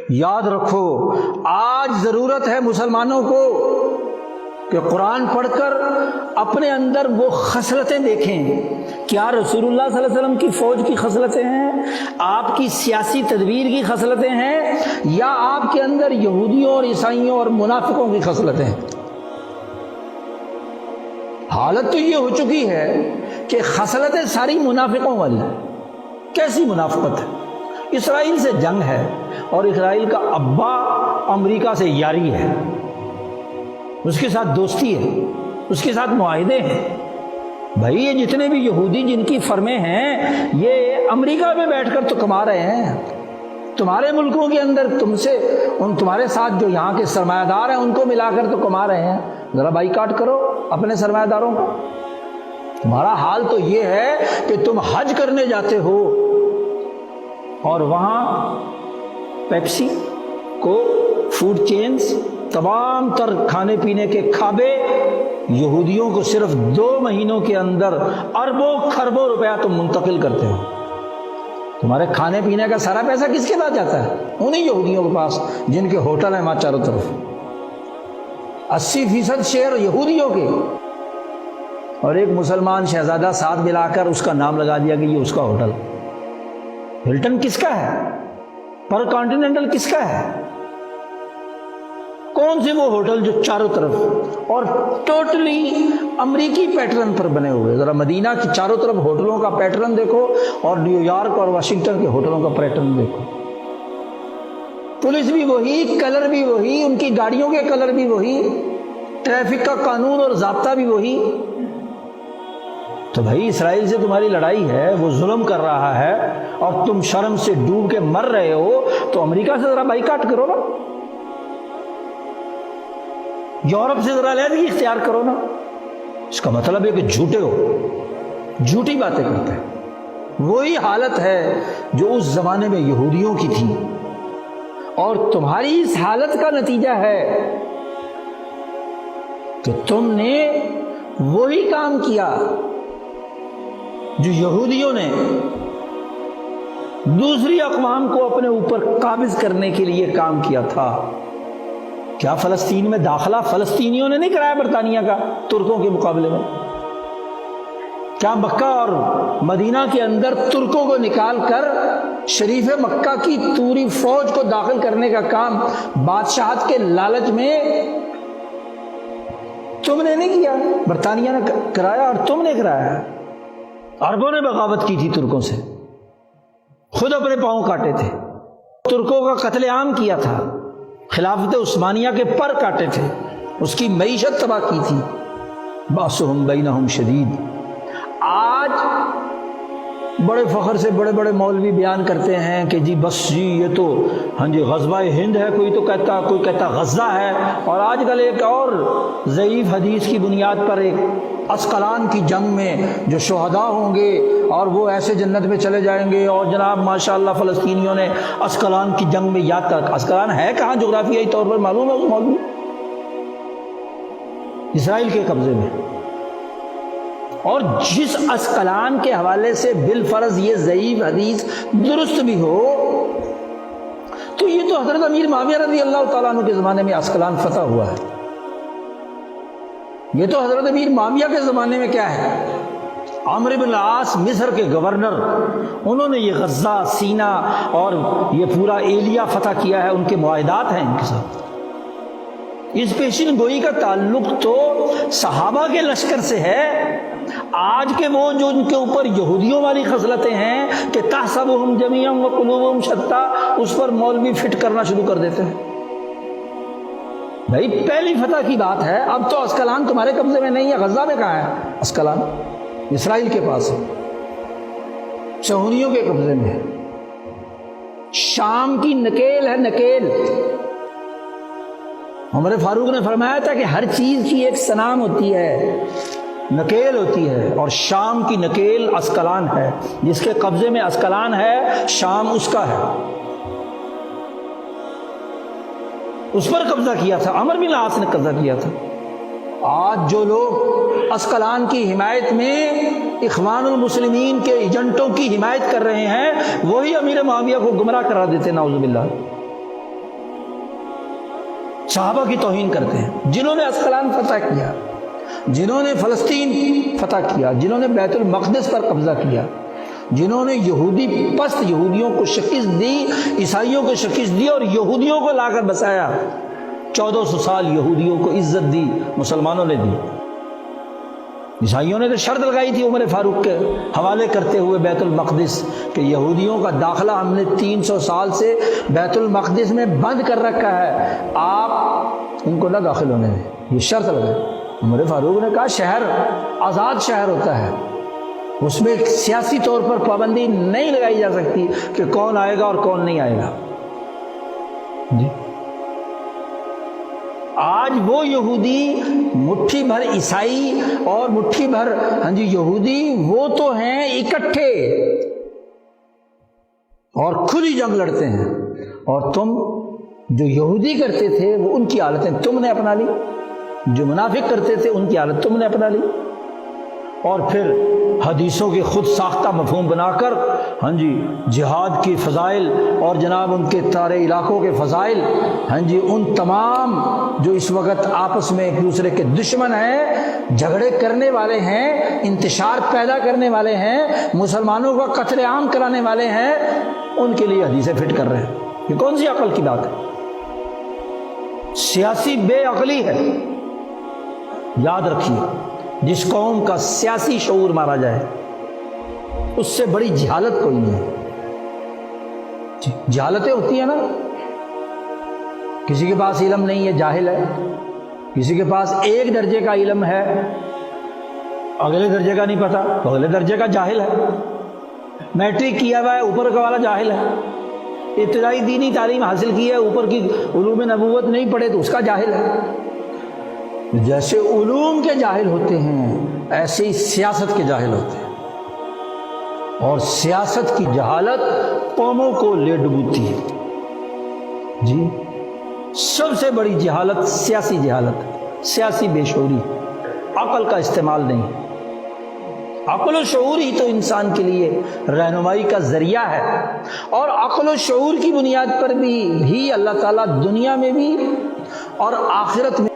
یاد رکھو آج ضرورت ہے مسلمانوں کو کہ قرآن پڑھ کر اپنے اندر وہ خصلتیں دیکھیں. کیا رسول اللہ صلی اللہ علیہ وسلم کی فوج کی خصلتیں ہیں؟ آپ کی سیاسی تدبیر کی خصلتیں ہیں؟ یا آپ کے اندر یہودیوں اور عیسائیوں اور منافقوں کی خصلتیں ہیں؟ حالت تو یہ ہو چکی ہے کہ خصلتیں ساری منافقوں والی. کیسی منافقت ہے؟ اسرائیل سے جنگ ہے اور اسرائیل کا ابا امریکہ سے یاری ہے، اس کے ساتھ دوستی ہے، اس کے ساتھ معاہدے ہیں. بھائی یہ جتنے بھی یہودی جن کی فرمیں ہیں یہ امریکہ میں بیٹھ کر تو کما رہے ہیں. تمہارے ملکوں کے اندر تمہارے ساتھ جو یہاں کے سرمایہ دار ہیں ان کو ملا کر تو کما رہے ہیں. ذرا بائیکاٹ کرو اپنے سرمایہ داروں کو. تمہارا حال تو یہ ہے کہ تم حج کرنے جاتے ہو اور وہاں پیپسی کو فوڈ چینز تمام تر کھانے پینے کے کھابے یہودیوں کو صرف 2 مہینوں کے اندر اربوں خربوں روپیہ تم منتقل کرتے ہو. تمہارے کھانے پینے کا سارا پیسہ کس کے پاس جاتا ہے؟ انہی یہودیوں کے پاس جن کے ہوٹل ہیں وہاں چاروں طرف. 80% شیئر یہودیوں کے، اور ایک مسلمان شہزادہ ساتھ ملا کر اس کا نام لگا دیا کہ یہ اس کا ہوٹل. ہلٹن کس کا ہے؟ پر کانٹیننٹل کس کا ہے؟ کون سے وہ ہوٹل جو چاروں طرف اور ٹوٹلی امریکی پیٹرن پر بنے ہوئے؟ ذرا مدینہ کی چاروں طرف ہوٹلوں کا پیٹرن دیکھو اور نیو یارک اور واشنگٹن کے ہوٹلوں کا پیٹرن دیکھو. پولیس بھی وہی، کلر بھی وہی، ان کی گاڑیوں کے کلر بھی وہی، ٹریفک کا قانون اور ضابطہ بھی وہی. تو بھائی اسرائیل سے تمہاری لڑائی ہے، وہ ظلم کر رہا ہے اور تم شرم سے ڈوب کے مر رہے ہو، تو امریکہ سے ذرا بائیکاٹ کرو نا، یورپ سے ذرا علیحدگی اختیار کرو نا. اس کا مطلب ہے کہ جھوٹے ہو، جھوٹی باتیں کرتے ہیں. وہی حالت ہے جو اس زمانے میں یہودیوں کی تھی، اور تمہاری اس حالت کا نتیجہ ہے کہ تم نے وہی کام کیا جو یہودیوں نے دوسری اقوام کو اپنے اوپر قابض کرنے کے لیے کام کیا تھا. کیا فلسطین میں داخلہ فلسطینیوں نے نہیں کرایا برطانیہ کا ترکوں کے مقابلے میں؟ کیا مکہ اور مدینہ کے اندر ترکوں کو نکال کر شریف مکہ کی پوری فوج کو داخل کرنے کا کام بادشاہت کے لالچ میں تم نے نہیں کیا؟ برطانیہ نے کرایا اور تم نے کرایا. عربوں نے بغاوت کی تھی ترکوں سے، خود اپنے پاؤں کاٹے تھے، ترکوں کا قتل عام کیا تھا، خلافت عثمانیہ کے پر کاٹے تھے، اس کی معیشت تباہ کی تھی. باسہم بینہم شدید. آج بڑے فخر سے بڑے بڑے مولوی بیان کرتے ہیں کہ جی بس جی یہ تو ہاں جی غزوہ ہند ہے، کوئی کہتا غزہ ہے. اور آج کل ایک اور ضعیف حدیث کی بنیاد پر ایک عسقلان کی جنگ میں جو شہداء ہوں گے اور وہ ایسے جنت میں چلے جائیں گے. اور جناب ماشاءاللہ فلسطینیوں نے عسقلان کی جنگ میں یاد کر. عسقلان ہے کہاں جغرافیائی طور پر معلوم ہے اس مولوی؟ اسرائیل کے قبضے میں. اور جس عسقلان کے حوالے سے بالفرض یہ ضعیف حدیث درست بھی ہو تو یہ تو حضرت امیر معاویہ رضی اللہ تعالیٰ عنہ کے زمانے میں عسقلان فتح ہوا ہے. یہ تو حضرت امیر معاویہ کے زمانے میں کیا ہے، عمرو بن العاص مصر کے گورنر، انہوں نے یہ غزہ، سینا اور یہ پورا ایلیا فتح کیا ہے. ان کے معاہدات ہیں ان کے ساتھ. اس پیشن گوئی کا تعلق تو صحابہ کے لشکر سے ہے. آج کے وہ جو ان کے اوپر یہودیوں والی خصلتیں ہیں کہ تحسبہم جمیعا وقلوبہم شتیٰ، اس پر مولوی فٹ کرنا شروع کر دیتے ہیں. بھائی پہلی فتح کی بات ہے. اب تو عسقلان تمہارے قبضے میں نہیں ہے. غزہ میں کہاں ہے عسقلان؟ اسرائیل کے پاس ہے، صہیونیوں کے قبضے میں ہے. شام کی نکیل ہے، نکیل. عمر فاروق نے فرمایا تھا کہ ہر چیز کی ایک سنام ہوتی ہے، نکیل ہوتی ہے، اور شام کی نکیل عسقلان ہے. جس کے قبضے میں عسقلان ہے شام اس کا ہے. اس پر قبضہ کیا تھا، عمرو بن العاص نے قبضہ کیا تھا. آج جو لوگ عسقلان کی حمایت میں اخوان المسلمین کے ایجنٹوں کی حمایت کر رہے ہیں وہی امیر معاویہ کو گمراہ کرا دیتے، نعوذ باللہ. صحابہ کی توہین کرتے ہیں، جنہوں نے اسقلان فتح کیا، جنہوں نے فلسطین فتح کیا، جنہوں نے بیت المقدس پر قبضہ کیا، جنہوں نے یہودی پست یہودیوں کو شکست دی، عیسائیوں کو شکست دی اور یہودیوں کو لا کر بسایا۔ 1400 سال یہودیوں کو عزت دی، مسلمانوں نے دی۔ عیسائیوں نے تو شرط لگائی تھی عمر فاروق کے حوالے کرتے ہوئے بیت المقدس کہ یہودیوں کا داخلہ ہم نے 300 سال سے بیت المقدس میں بند کر رکھا ہے، آپ ان کو نہ داخل ہونے دیں، یہ شرط لگائی۔ عمر فاروق نے کہا شہر آزاد شہر ہوتا ہے، اس میں سیاسی طور پر پابندی نہیں لگائی جا سکتی کہ کون آئے گا اور کون نہیں آئے گا۔ جی آج وہ یہودی مٹھی بھر عیسائی اور مٹھی بھر یہودی وہ تو ہیں اکٹھے اور کھلی جنگ لڑتے ہیں، اور تم جو یہودی کرتے تھے وہ ان کی حالتیں تم نے اپنا لی، جو منافق کرتے تھے ان کی حالت تم نے اپنا لی، اور پھر حدیثوں کے خود ساختہ مفہوم بنا کر جہاد کی فضائل اور جناب ان کے سارے علاقوں کے فضائل ان تمام جو اس وقت آپس میں ایک دوسرے کے دشمن ہیں، جھگڑے کرنے والے ہیں، انتشار پیدا کرنے والے ہیں، مسلمانوں کا قتل عام کرانے والے ہیں، ان کے لیے حدیثیں فٹ کر رہے ہیں۔ یہ کون سی عقل کی بات ہے؟ سیاسی بے عقلی ہے۔ یاد رکھیے، جس قوم کا سیاسی شعور مارا جائے اس سے بڑی جہالت کوئی نہیں ہے۔ جہالتیں ہوتی ہیں نا، کسی کے پاس علم نہیں ہے جاہل ہے، کسی کے پاس ایک درجے کا علم ہے اگلے درجے کا نہیں پتا تو اگلے درجے کا جاہل ہے، میٹرک کیا ہوا ہے اوپر کا والا جاہل ہے، ابتدائی دینی تعلیم حاصل کی ہے اوپر کی علوم نبوت نہیں پڑھے تو اس کا جاہل ہے۔ جیسے علوم کے جاہل ہوتے ہیں ایسے ہی سیاست کے جاہل ہوتے ہیں، اور سیاست کی جہالت قوموں کو لے ڈبوتی ہے۔ جی سب سے بڑی جہالت سیاسی جہالت، سیاسی بے شعوری، عقل کا استعمال نہیں۔ عقل و شعور ہی تو انسان کے لیے رہنمائی کا ذریعہ ہے، اور عقل و شعور کی بنیاد پر بھی اللہ تعالیٰ دنیا میں بھی اور آخرت میں